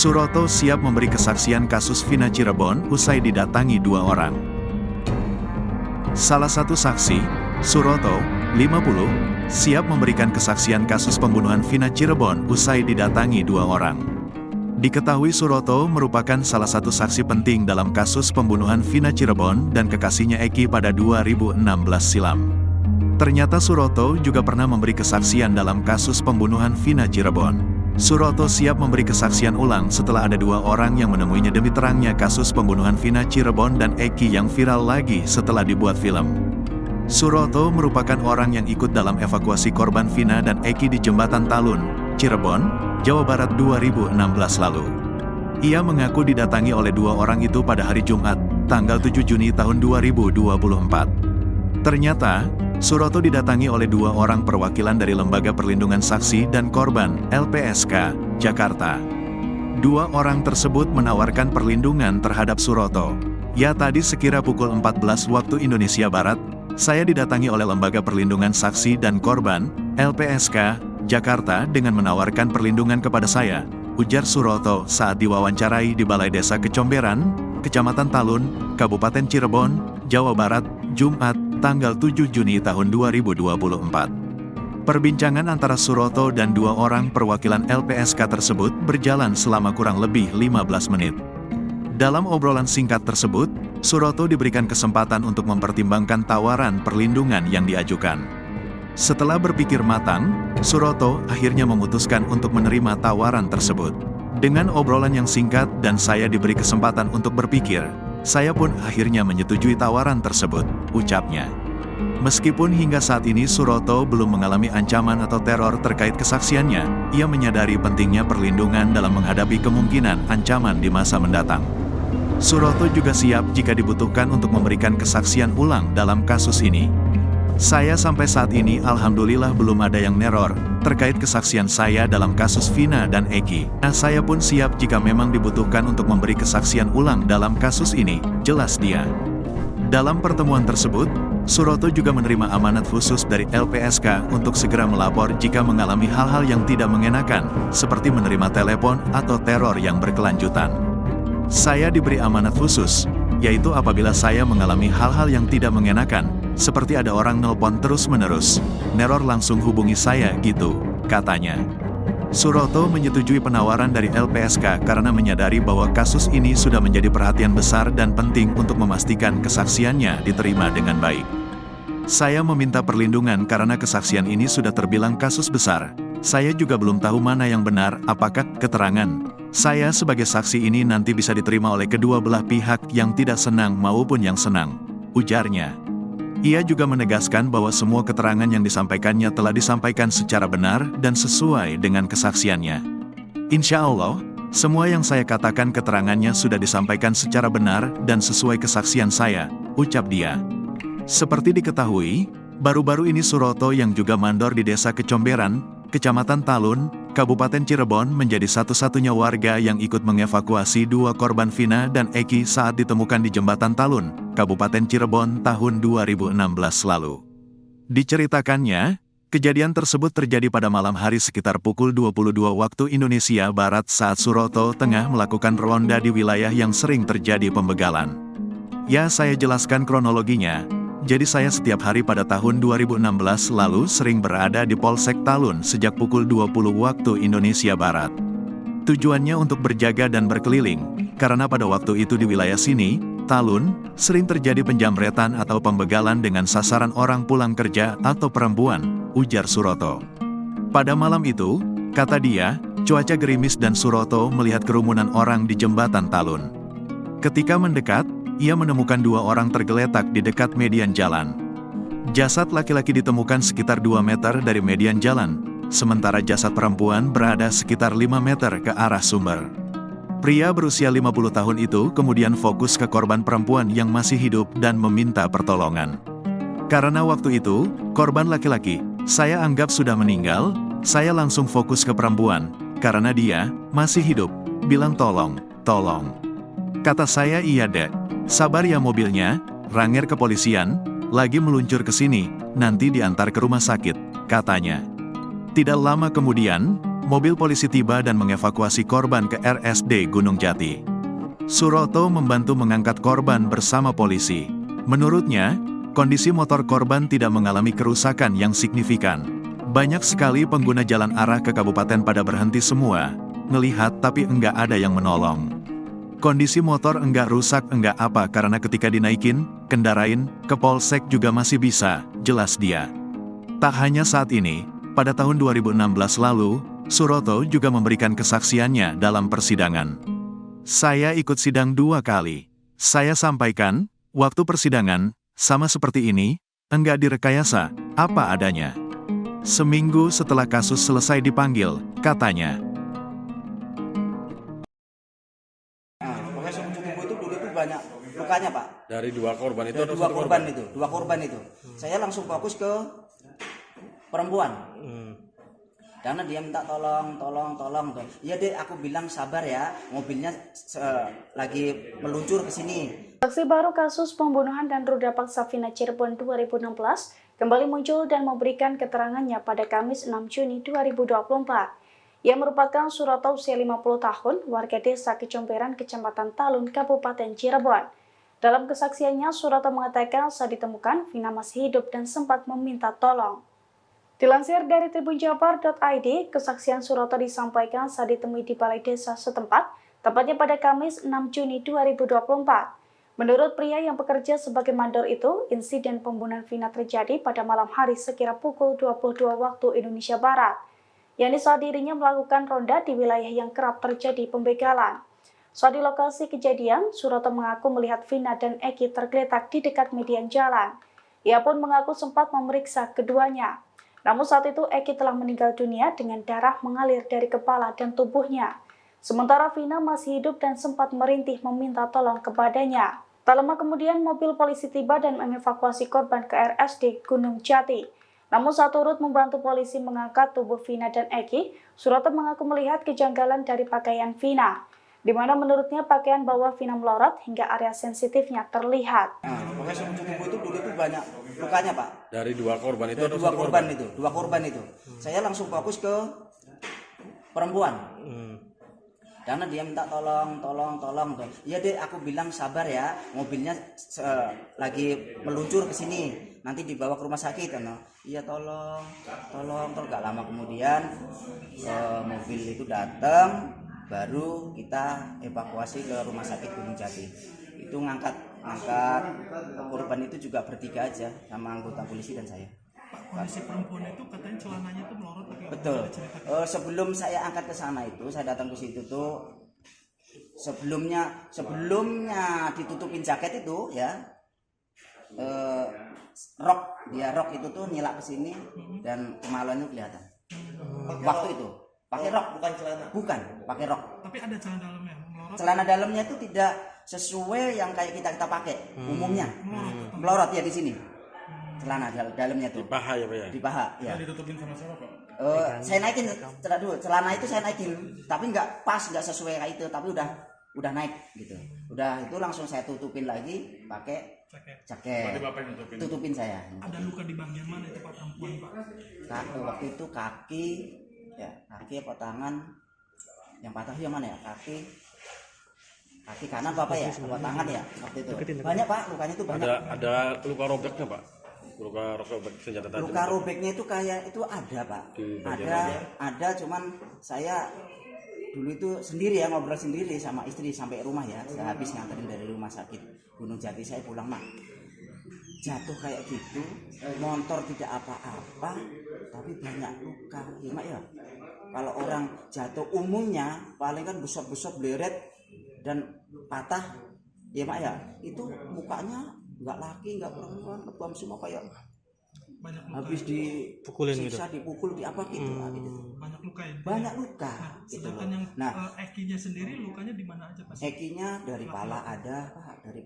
Suroto siap memberi kesaksian kasus Vina Cirebon usai didatangi 2 orang. Salah satu saksi, Suroto, 50, siap memberikan kesaksian kasus pembunuhan Vina Cirebon usai didatangi 2 orang. Diketahui Suroto merupakan salah satu saksi penting dalam kasus pembunuhan Vina Cirebon dan kekasihnya Eki pada 2016 silam. Ternyata Suroto juga pernah memberi kesaksian dalam kasus pembunuhan Vina Cirebon. Suroto siap memberi kesaksian ulang setelah ada 2 orang yang menemuinya demi terangnya kasus pembunuhan Vina Cirebon dan Eki yang viral lagi setelah dibuat film. Suroto merupakan orang yang ikut dalam evakuasi korban Vina dan Eki di Jembatan Talun, Cirebon, Jawa Barat 2016 lalu. Ia mengaku didatangi oleh 2 orang itu pada hari Jumat, tanggal 7 Juni tahun 2024. Ternyata, Suroto didatangi oleh 2 orang perwakilan dari Lembaga Perlindungan Saksi dan Korban, LPSK, Jakarta. 2 orang tersebut menawarkan perlindungan terhadap Suroto. Ya, tadi sekira pukul 14 waktu Indonesia Barat, saya didatangi oleh Lembaga Perlindungan Saksi dan Korban, LPSK, Jakarta dengan menawarkan perlindungan kepada saya, ujar Suroto saat diwawancarai di Balai Desa Kecomberan, Kecamatan Talun, Kabupaten Cirebon, Jawa Barat, Jumat, tanggal 7 Juni tahun 2024. Perbincangan antara Suroto dan 2 orang perwakilan LPSK tersebut berjalan selama kurang lebih 15 menit. Dalam obrolan singkat tersebut, Suroto diberikan kesempatan untuk mempertimbangkan tawaran perlindungan yang diajukan. Setelah berpikir matang, Suroto akhirnya memutuskan untuk menerima tawaran tersebut. Dengan obrolan yang singkat dan saya diberi kesempatan untuk berpikir, saya pun akhirnya menyetujui tawaran tersebut, ucapnya. Meskipun hingga saat ini Suroto belum mengalami ancaman atau teror terkait kesaksiannya, ia menyadari pentingnya perlindungan dalam menghadapi kemungkinan ancaman di masa mendatang. Suroto juga siap jika dibutuhkan untuk memberikan kesaksian ulang dalam kasus ini. Saya sampai saat ini alhamdulillah belum ada yang neror terkait kesaksian saya dalam kasus Vina dan Eki. Saya pun siap jika memang dibutuhkan untuk memberi kesaksian ulang dalam kasus ini, jelas dia. Dalam pertemuan tersebut, Suroto juga menerima amanat khusus dari LPSK untuk segera melapor jika mengalami hal-hal yang tidak mengenakan, seperti menerima telepon atau teror yang berkelanjutan. Saya diberi amanat khusus, yaitu apabila saya mengalami hal-hal yang tidak mengenakan, seperti ada orang nelpon terus-menerus, neror langsung hubungi saya gitu, katanya. Suroto menyetujui penawaran dari LPSK karena menyadari bahwa kasus ini sudah menjadi perhatian besar dan penting untuk memastikan kesaksiannya diterima dengan baik. Saya meminta perlindungan karena kesaksian ini sudah terbilang kasus besar. Saya juga belum tahu mana yang benar, apakah keterangan saya sebagai saksi ini nanti bisa diterima oleh kedua belah pihak yang tidak senang maupun yang senang, ujarnya. Ia juga menegaskan bahwa semua keterangan yang disampaikannya telah disampaikan secara benar dan sesuai dengan kesaksiannya. Insya Allah, semua yang saya katakan keterangannya sudah disampaikan secara benar dan sesuai kesaksian saya, ucap dia. Seperti diketahui, baru-baru ini Suroto yang juga mandor di Desa Kecomberan, Kecamatan Talun, Kabupaten Cirebon menjadi satu-satunya warga yang ikut mengevakuasi 2 korban Vina dan Eki saat ditemukan di Jembatan Talun, Kabupaten Cirebon tahun 2016 lalu. Diceritakannya, kejadian tersebut terjadi pada malam hari sekitar pukul 22 waktu Indonesia Barat saat Suroto tengah melakukan ronda di wilayah yang sering terjadi pembegalan. Ya, saya jelaskan kronologinya. Jadi saya setiap hari pada tahun 2016 lalu sering berada di Polsek Talun sejak pukul 20 waktu Indonesia Barat. Tujuannya untuk berjaga dan berkeliling, karena pada waktu itu di wilayah sini, Talun, sering terjadi penjamretan atau pembegalan dengan sasaran orang pulang kerja atau perempuan, ujar Suroto. Pada malam itu, kata dia, cuaca gerimis dan Suroto melihat kerumunan orang di Jembatan Talun. Ketika mendekat, ia menemukan 2 orang tergeletak di dekat median jalan. Jasad laki-laki ditemukan sekitar 2 meter dari median jalan, sementara jasad perempuan berada sekitar 5 meter ke arah sumber. Pria berusia 50 tahun itu kemudian fokus ke korban perempuan yang masih hidup dan meminta pertolongan. Karena waktu itu, korban laki-laki, saya anggap sudah meninggal, saya langsung fokus ke perempuan, karena dia masih hidup, bilang tolong. Kata saya, iya dek. Sabar ya mobilnya, Ranger kepolisian, lagi meluncur ke sini, nanti diantar ke rumah sakit, katanya. Tidak lama kemudian, mobil polisi tiba dan mengevakuasi korban ke RSD Gunung Jati. Suroto membantu mengangkat korban bersama polisi. Menurutnya, kondisi motor korban tidak mengalami kerusakan yang signifikan. Banyak sekali pengguna jalan arah ke kabupaten pada berhenti semua, ngelihat tapi enggak ada yang menolong. Kondisi motor enggak rusak enggak apa karena ketika dinaikin, kendarain, ke polsek juga masih bisa, jelas dia. Tak hanya saat ini, pada tahun 2016 lalu, Suroto juga memberikan kesaksiannya dalam persidangan. Saya ikut sidang 2 kali. Saya sampaikan, waktu persidangan, sama seperti ini, enggak direkayasa, apa adanya. Seminggu setelah kasus selesai dipanggil, katanya. Pokoknya sepupu itu dulu itu banyak lukanya Pak. Dari 2 korban itu Dari dua korban itu. Saya langsung fokus ke perempuan. Karena dia minta tolong. Iya deh, aku bilang sabar ya, mobilnya lagi meluncur ke sini. Saksi baru kasus pembunuhan dan ruda paksa Vina Cirebon 2016 kembali muncul dan memberikan keterangannya pada Kamis 6 Juni 2024. Ia merupakan Suroto usia 50 tahun, warga desa Kecomberan, Kecamatan Talun, Kabupaten Cirebon. Dalam kesaksiannya, Suroto mengatakan saat ditemukan, Vina masih hidup dan sempat meminta tolong. Dilansir dari tribunjabar.id, kesaksian Suroto disampaikan saat ditemui di balai desa setempat, tepatnya pada Kamis 6 Juni 2024. Menurut pria yang bekerja sebagai mandor itu, insiden pembunuhan Vina terjadi pada malam hari sekira pukul 22 waktu Indonesia Barat, yakni saat dirinya melakukan ronda di wilayah yang kerap terjadi pembegalan. Saat di lokasi kejadian, Suroto mengaku melihat Vina dan Eki tergeletak di dekat median jalan. Ia pun mengaku sempat memeriksa keduanya. Namun saat itu Eki telah meninggal dunia dengan darah mengalir dari kepala dan tubuhnya. Sementara Vina masih hidup dan sempat merintih meminta tolong kepadanya. Tak lama kemudian mobil polisi tiba dan mengevakuasi korban ke RSD Gunung Jati. Namun saat turut membantu polisi mengangkat tubuh Vina dan Eki, Suroto mengaku melihat kejanggalan dari pakaian Vina, di mana menurutnya pakaian bawah Vina melorot hingga area sensitifnya terlihat. Pokoknya sepupu itu dulu itu banyak lukanya Pak. Dari 2 korban itu. Dari dua korban itu. Saya langsung fokus ke perempuan. Karena dia minta tolong. Iya deh, aku bilang sabar ya, mobilnya lagi meluncur ke sini, nanti dibawa ke rumah sakit. Iya tolong. Gak lama kemudian mobil itu datang, baru kita evakuasi ke rumah sakit Gunung Jati. Itu ngangkat korban itu juga bertiga aja sama anggota polisi dan saya. Kondisi perempuan itu katanya celananya itu melorot. Betul. Sebelum saya angkat ke sana itu, saya datang ke situ tuh sebelumnya ditutupin jaket itu ya, rok itu tuh nyilak ke sini dan kemaluannya kelihatan. Waktu itu pakai rok, bukan pakai rok. Tapi ada celana dalamnya melorot. Celana dalamnya itu tidak sesuai yang kayak kita pakai umumnya. Melorot ya di sini. Celana dalamnya tuh. Di paha ya Pak ya? Di paha ya. Ditutupin sama siapa Pak? Saya naikin celana itu saya naikin, tapi nggak pas, nggak sesuai kayak itu, tapi udah naik gitu. Udah itu langsung saya tutupin lagi pakai jaket. Tutupin saya. Ada luka di bagian mana itu Pak perempuan Pak? Waktu itu kaki apa tangan yang patah yang mana ya? Kaki kanan apa ya? Apa tangan ya? Waktu itu. Banyak Pak, lukanya itu banyak. Ada luka robeknya Pak? Luka robek senjata tajam. Luka robeknya itu kayak itu ada Pak. Ada, cuman saya dulu itu sendiri ya, ngobrol sendiri sama istri sampai rumah ya. Saya habis nganterin dari rumah sakit Gunung Jati, saya pulang Mak. Jatuh kayak gitu, motor tidak apa-apa, tapi banyak luka. Ya Mak ya. Kalau orang jatuh umumnya paling kan besot-besot bleret dan patah. Ya Mak ya, itu mukanya nggak laki nggak perempuan, lebam semua kayak Banyak luka. habis dipukulin gitu, dipukul di apa gitu, gitu. Banyak luka ya. Banyak luka gitu Sedangkan loh. yang Nah, Ekinya sendiri lukanya di mana aja Pak? Ekinya dari pala ada Pak, dari